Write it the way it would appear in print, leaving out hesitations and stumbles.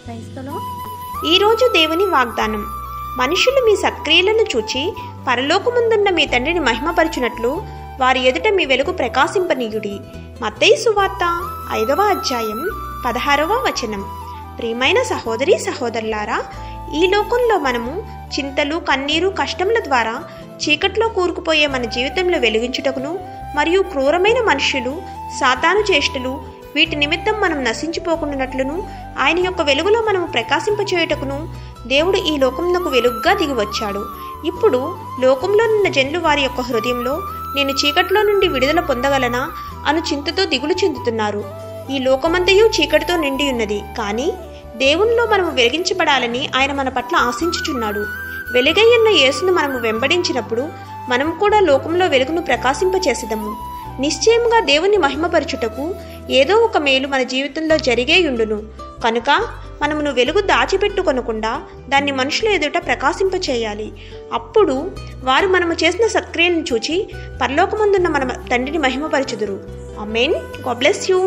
క్రైస్తలో ఈరోజు దేవుని వాగ్దానం. మనుషులు మీ సత్క్రియలను చూచి పరలోకముందున్న మీ తండ్రిని మహిమపరచునట్లు వారి ఎదుట మీ వెలుగు ప్రకాశింపనీయుడి. మత్తయి సువార్త 5వ అధ్యాయం 16వ వచనం. ప్రియమైన సహోదరి సహోదరులారా, ఈ లోకంలో మనము చింతలు, కన్నీరు, కష్టముల ద్వారా చీకట్లో కూరుకుపోయే మన జీవితంలో వెలిగించుటకును మరియు క్రూరమైన మనుష్యులు, సాతాను చేష్టలు వీటి నిమిత్తం మనం నశించిపోకుండానట్లును ఆయన యొక్క వెలుగులో మనము ప్రకాశింపచేయుటకును దేవుడు ఈ లోకమునకు వెలుగుగా దిగి వచ్చాడు. ఇప్పుడు లోకంలో ఉన్న జనులు వారి యొక్క హృదయంలో నేను చీకట్లో నుండి విడుదల పొందగలనా అను చింతతో దిగులు చెందుతున్నారు. ఈ లోకమంతయు చీకటితో నిండి ఉన్నది, కానీ దేవునిలో మనము వెలిగించబడాలని ఆయన మన పట్ల ఆశించుచున్నాడు. వెలుగయ్యున్న యేసును మనము వెంబడించినప్పుడు మనం కూడా లోకంలో వెలుగును ప్రకాశింపచేసేదము. నిశ్చయముగా దేవుని మహిమపరచుటకు ఏదో ఒక మేలు మన జీవితంలో జరిగేయుండును. కనుక మనమును వెలుగు దాచిపెట్టుకొనకుండా దాన్ని మనుషుల ఎదుట ప్రకాశింపచేయాలి. అప్పుడు వారు మనము చేసిన సత్క్రియలను చూచి పరలోకమందున్న మన తండ్రిని మహిమపరచుదురు. ఆమేన్. God bless you.